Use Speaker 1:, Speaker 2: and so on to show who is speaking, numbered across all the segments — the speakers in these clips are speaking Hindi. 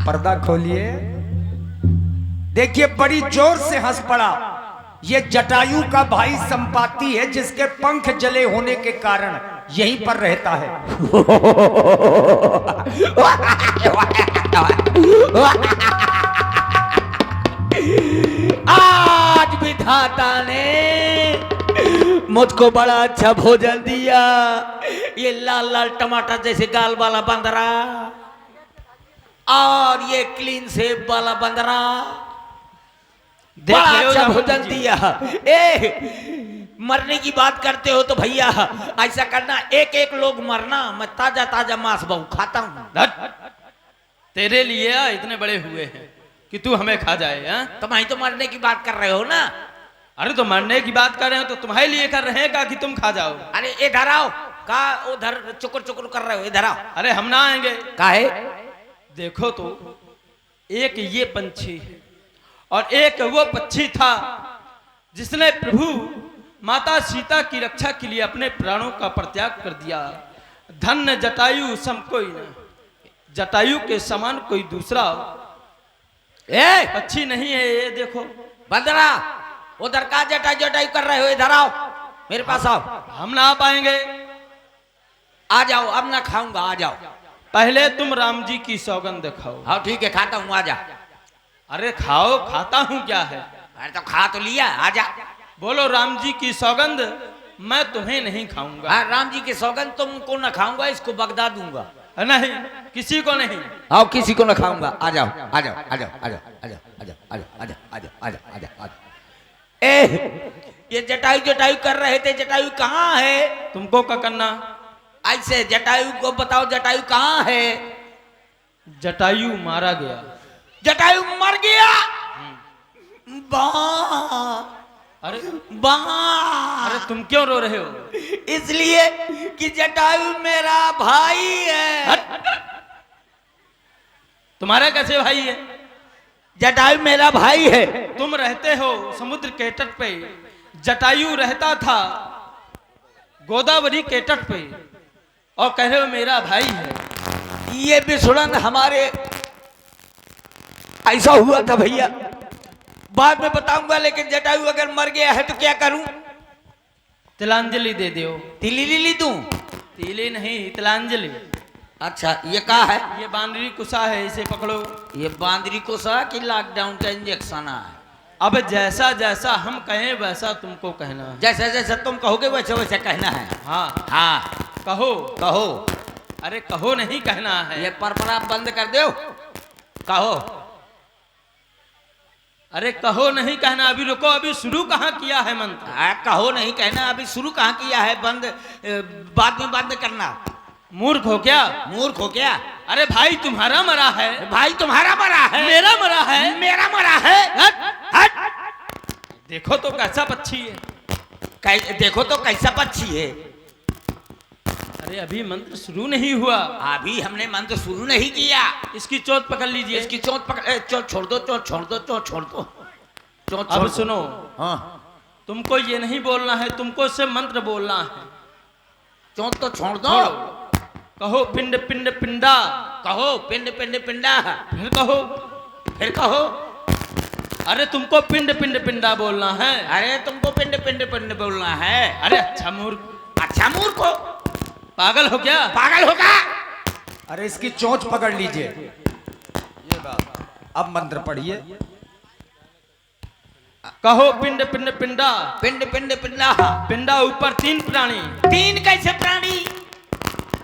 Speaker 1: पर्दा खोलिए, देखिए बड़ी जोर से हंस पड़ा। ये जटायु का भाई संपाति है, जिसके पंख जले होने के कारण यहीं पर रहता है।
Speaker 2: आज विधाता ने मुझको बड़ा अच्छा भोजन दिया। ये लाल लाल टमाटर जैसे गाल वाला बंदरा और ये क्लीन शेव वाला बंदरा, बड़ा अच्छा भोजन दिया। मरने की बात करते हो तो भैया ऐसा करना, एक एक लोग मरना, मैं ताजा ताजा मांस बहु खाता हूँ।
Speaker 3: तेरे लिए इतने बड़े हुए हैं कि तू हमें खा जाए। हा?
Speaker 2: तुम तो मरने की बात कर रहे हो ना।
Speaker 3: अरे तो मरने की बात कर रहे हो तो तुम्हारे लिए कर रहे हैं का कि तुम खा जाओ।
Speaker 2: अरे इधर आओ, का उधर चुकुर चुकुर कर रहे हो, इधर आओ।
Speaker 3: अरे हम ना आएंगे।
Speaker 2: काहे?
Speaker 3: देखो तो एक ये पंछी है और एक वो पक्षी था जिसने प्रभु माता सीता की रक्षा के लिए अपने प्राणों का परित्याग कर दिया। धन्य जटायु सम कोई न, जटायु के समान कोई दूसरा पक्षी नहीं है। ये देखो
Speaker 2: बंदरा, उधर का जटायु जटायु कर रहे हो, इधर आओ, मेरे पास आओ।
Speaker 3: हम ना आ पाएंगे।
Speaker 2: आ जाओ, अब ना खाऊंगा, आ जाओ।
Speaker 3: पहले तुम राम जी की सौगंध खाओ।
Speaker 2: हाँ ठीक है, खाता हूँ, आ जा।
Speaker 3: अरे खाओ, खाता हूँ क्या है।
Speaker 2: अरे तो खा तो लिया, आ जा।
Speaker 3: बोलो राम जी की सौगंध, मैं तुम्हें नहीं खाऊंगा।
Speaker 2: हाँ, राम जी की सौगंध तुमको न खाऊंगा, इसको बगदा दूंगा।
Speaker 3: नहीं, किसी को नहीं।
Speaker 2: आओ, किसी को न खाऊंगा, आ जाओ आ जाओ आ जाओ आ जाओ आ जाओ आ जाओ आ जाओ आ जाओ आ जाओ आ जाओ आ जाओ आ जाओ। ये जटायु जटायु कर रहे थे, जटायु कहाँ है?
Speaker 3: तुमको क्या करना?
Speaker 2: ऐसे जटायु को बताओ, जटायु कहाँ है?
Speaker 3: जटायु मारा गया।
Speaker 2: जटायु मर गया?
Speaker 3: अरे
Speaker 2: अरे
Speaker 3: तुम क्यों रो रहे हो?
Speaker 2: इसलिए कि जटायु मेरा भाई है।
Speaker 3: तुम्हारा कैसे भाई है?
Speaker 2: जटायु मेरा भाई है।
Speaker 3: तुम रहते हो समुद्र के तट पे, जटायु रहता था गोदावरी के तट पे और कह रहे हो मेरा भाई है।
Speaker 2: ये विसुड़न हमारे ऐसा हुआ था भैया, बाद में बताऊंगा, लेकिन जटायु अगर मर गया है तो क्या करूं?
Speaker 3: तिलांजलि दे दो।
Speaker 2: तिली दूं?
Speaker 3: तिली नहीं, तिलांजलि।
Speaker 2: अच्छा, ये क्या है?
Speaker 3: ये बांदरी कुसा है, इसे पकड़ो।
Speaker 2: ये बांदरी कुसा कि लॉकडाउन का इंजेक्शन है?
Speaker 3: अब जैसा जैसा हम कहें वैसा तुमको कहना है।
Speaker 2: जैसा जैसा तुम कहोगे वैसा वैसा कहना है।
Speaker 3: हाँ
Speaker 2: हाँ,
Speaker 3: कहो।
Speaker 2: कहो।
Speaker 3: अरे कहो नहीं कहना है।
Speaker 2: ये परपरा बंद कर दो, कहो।
Speaker 3: अरे कहो नहीं कहना, अभी रुको, अभी शुरू कहाँ किया है मंत्र।
Speaker 2: कहो नहीं कहना, अभी शुरू कहाँ किया है, बंद बाद में बंद करना।
Speaker 3: मूर्ख हो क्या?
Speaker 2: मूर्ख हो क्या?
Speaker 3: अरे भाई तुम्हारा मरा है।
Speaker 2: भाई तुम्हारा मरा है?
Speaker 3: मेरा मरा है।
Speaker 2: मेरा मरा है।
Speaker 3: हट, हट। देखो तो कैसा पक्षी है।
Speaker 2: देखो तो कैसा पक्षी है।
Speaker 3: अरे अभी मंत्र शुरू नहीं हुआ।
Speaker 2: अभी हमने मंत्र शुरू नहीं किया।
Speaker 3: इसकी चोट पकड़ लीजिए।
Speaker 2: इसकी चोट पकड़, चोट छोड़ दो, चोट छोड़ दो, चोट छोड़ दो, चोट
Speaker 3: अब सुनो।
Speaker 2: हाँ,
Speaker 3: तुमको ये नहीं बोलना है, तुमको सिर्फ मंत्र बोलना है।
Speaker 2: चोट तो छोड़ दो।
Speaker 3: कहो पिंड पिंड पिंडा।
Speaker 2: कहो पिंड पिंड पिंडा।
Speaker 3: फिर कहो।
Speaker 2: फिर कहो।
Speaker 3: अरे तुमको पिंड पिंड पिंडा बोलना है।
Speaker 2: अरे तुमको पिंड पिंड पिंड बोलना है।
Speaker 3: अरे अच्छा मूर्ख।
Speaker 2: अच्छा मूर्ख हो,
Speaker 3: पागल हो क्या?
Speaker 2: पागल होगा।
Speaker 1: अरे इसकी चोंच पकड़ लीजिए। ये बात, अब मंत्र पढ़िए।
Speaker 3: कहो पिंड पिंड पिंडा।
Speaker 2: पिंड पिंड पिंडा।
Speaker 3: पिंडा ऊपर 3 प्राणी।
Speaker 2: 3 कैसे प्राणी?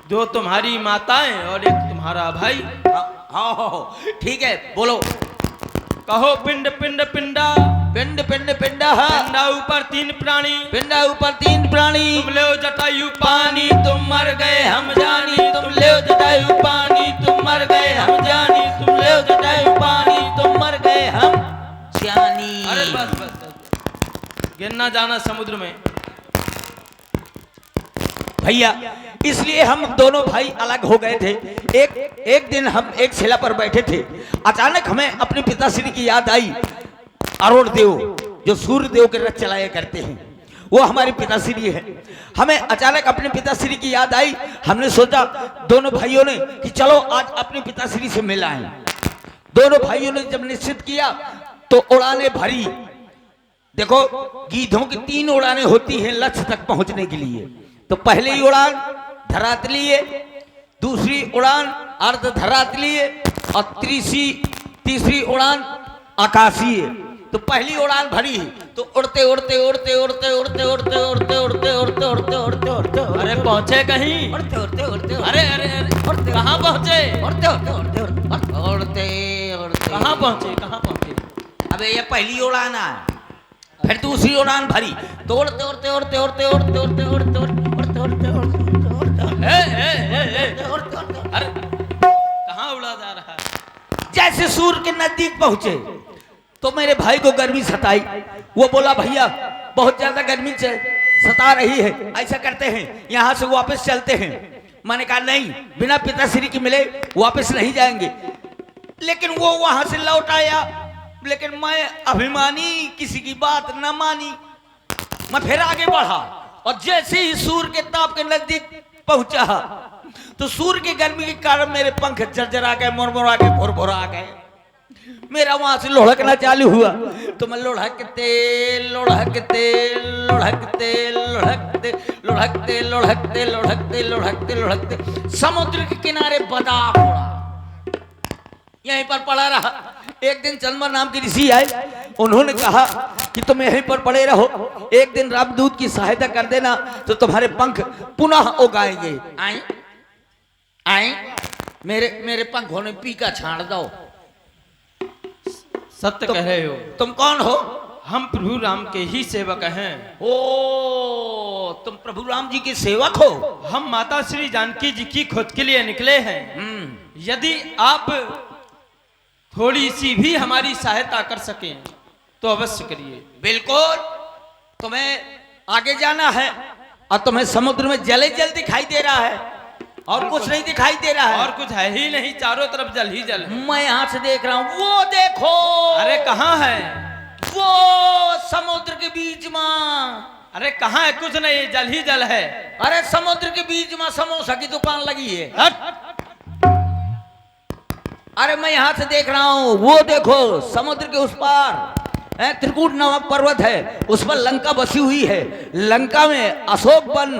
Speaker 3: 2 तुम्हारी माताएं और 1 तुम्हारा भाई।
Speaker 2: हाँ, ठीक है, बोलो।
Speaker 3: कहो पिंड पिंड पिंडा।
Speaker 2: पिंड पिंड पिंडा।
Speaker 3: पिंडा ऊपर 3 प्राणी।
Speaker 2: पिंडा ऊपर 3 प्राणी।
Speaker 3: तुम ले जटायु पानी,
Speaker 2: तुम मर गए हम जानी। तुम ले जटायु पानी, तुम मर गए हम जानी। तुम ले जटायु पानी, तुम मर गए हम जानी।
Speaker 3: अरे बस बस बस, गिरना जाना समुद्र में।
Speaker 2: भैया, इसलिए हम दोनों भाई अलग हो गए थे। एक दिन हम एक शिला पर बैठे थे, अचानक हमें अपने पिताश्री की याद आई। अरुण देव, जो सूर्य देव के रथ चलाया करते हैं, वो हमारे पिताश्री है। हमें अचानक अपने पिताश्री की याद आई। हमने सोचा दोनों भाइयों ने कि चलो आज अपने पिताश्री से मिल आए। दोनों भाइयों ने जब निश्चित किया तो उड़ाने भरी। देखो गीधों की 3 उड़ानें होती हैं लक्ष्य तक पहुंचने के लिए। तो पहली उड़ान धरातलीय, दूसरी उड़ान अर्ध धरातलीय और तीसरी उड़ान आकाशीय। तो पहली उड़ान भरी तो उड़ते उड़ते उड़ते उड़ते उड़ते उड़ते उड़ते उड़ते उड़ते उड़ते उड़ते उड़ते
Speaker 3: अरे पहुंचे कहीं?
Speaker 2: उड़ते उड़ते उड़ते
Speaker 3: अरे अरे अरे कहाँ पहुंचे?
Speaker 2: उड़ते उड़ते उड़ते उड़ते उड़ते उड़ते
Speaker 3: कहाँ पहुंचे? कहाँ पहुंचे?
Speaker 2: अबे ये पहली उड़ान है, फिर दूसरी उड़ान भरी तो उड़ते उड़ते उड़ते उड़ते उड़ते उड़ते उड़ते उड़ते उड़ते उड़ते
Speaker 3: अरे कहाँ उड़ा जा रहा है?
Speaker 2: जैसे सूर्य के नजदीक पहुंचे तो मेरे भाई को गर्मी सताई। वो बोला भैया बहुत ज्यादा गर्मी से सता रही है, ऐसा करते हैं यहाँ से वापस चलते हैं। मैंने कहा नहीं, बिना पिताश्री के मिले वापस नहीं जाएंगे। लेकिन वो वहां से लौट आया, लेकिन मैं अभिमानी किसी की बात न मानी। मैं फिर आगे बढ़ा और जैसे ही सूर्य के ताप के नजदीक पहुंचा तो सूर्य की गर्मी के कारण मेरे पंख जर्जरा गए, मुरमुरा के भुरभुरा गए। मेरा वहां से लुढ़कना चालू हुआ तो मैं लुढ़कते लुढ़कते लुढ़कते लुढ़कते लुढ़कते लुढ़कते लुढ़कते लुढ़कते लुढ़कते समुद्र के किनारे बदाख उड़ा, यहीं पर पड़ा रहा। एक दिन चंद्रमा नाम के ऋषि आए, उन्होंने कहा कि तुम यहीं पर पड़े रहो, एक दिन रामदूत की सहायता कर देना तो तुम्हारे पंख पुनः उगाएंगे। आए आए मेरे पंखों ने पीका छाड़ दो।
Speaker 3: सत्य कह रहे हो।
Speaker 2: तुम कौन हो?
Speaker 3: हम प्रभु राम के ही सेवक हैं।
Speaker 2: ओ तुम प्रभु राम जी के सेवक हो?
Speaker 3: हम माता श्री जानकी जी की खोज के लिए निकले हैं। यदि आप थोड़ी सी भी हमारी सहायता कर सकें तो अवश्य करिए।
Speaker 2: बिल्कुल, तुम्हें आगे जाना है और तुम्हें समुद्र में जल ही जल दिखाई दे रहा है और कुछ नहीं दिखाई दे रहा है।
Speaker 3: और कुछ है ही नहीं, चारों तरफ जल ही जल है।
Speaker 2: मैं यहाँ से देख रहा हूँ, वो देखो।
Speaker 3: अरे कहाँ है?
Speaker 2: वो समुद्र के बीच में।
Speaker 3: अरे कहाँ है? कुछ नहीं, जल ही जल है।
Speaker 2: अरे समुद्र के बीच में समोसा की दुकान लगी है। अरे मैं यहाँ से देख रहा हूँ, वो देखो समुद्र के उस पार त्रिकूट नामक पर्वत है, उस पर लंका बसी हुई है। लंका में अशोक वन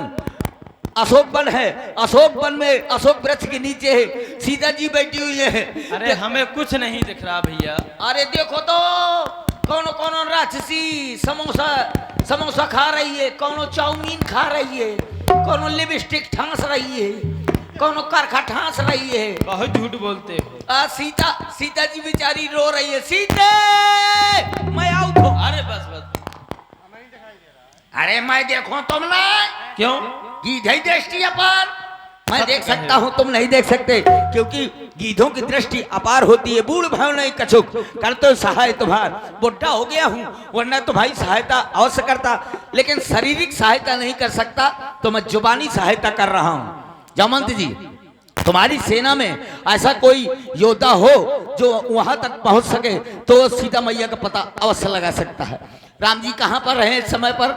Speaker 2: है, अशोक वन में अशोक वृक्ष के नीचे है सीता जी बैठी हुई है।
Speaker 3: अरे हमें कुछ नहीं दिख रहा भैया।
Speaker 2: अरे देखो तो कौन राक्षसी समोसा खा रही है, कौन चाउमीन खा रही है, कौन लिपस्टिक ठांस रही है, कौन करखा ठांस रही है।
Speaker 3: बहुत झूठ बोलते हो।
Speaker 2: सीता जी बेचारी रो रही है, सीते मैं आऊं तो।
Speaker 3: अरे बस बस।
Speaker 2: अरे मैं देखो तुम ना,
Speaker 3: क्यों?
Speaker 2: गीधे दृष्टि अपार मैं देख सकता हूँ, तुम नहीं देख सकते, क्योंकि गीधों की दृष्टि अपार होती है। बूढ़ भाव नहीं कछुक कर तो सहाय तुम्हार, बुढ़ा हो गया हूँ वरना तुम्हारी सहायता अवश्य करता, लेकिन शारीरिक सहायता नहीं कर सकता तो मैं जुबानी सहायता कर रहा हूँ। जामवंत जी, तुम्हारी सेना में ऐसा कोई योद्धा हो जो वहां तक पहुंच सके तो सीता मैया का पता अवश्य लगा सकता है। राम जी कहाँ पर रहे इस समय पर?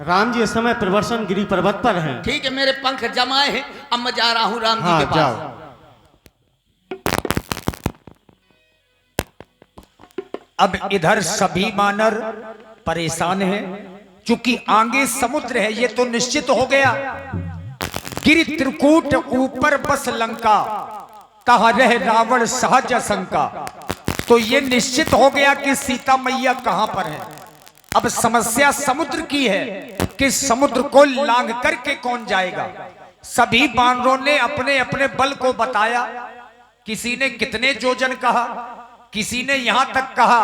Speaker 4: राम जी इस समय प्रवर्षण गिरी पर्वत पर हैं।
Speaker 2: ठीक है, मेरे पंख जमाए हैं, अब मैं जा रहा हूँ राम जी के पास।
Speaker 4: जाओ।
Speaker 1: अब इधर सभी वानर परेशान हैं, चूंकि आगे समुद्र है ये तो निश्चित हो गया। गिरि त्रिकूट ऊपर बस लंका, कहा रह रावण सहज शंका। तो ये निश्चित हो गया कि सीता मैया कहां पर है। अब समस्या समुद्र की है कि समुद्र को लांघ करके कौन जाएगा। सभी वानरों ने अपने अपने बल को बताया, किसी ने कितने योजन कहा, किसी ने यहां तक कहा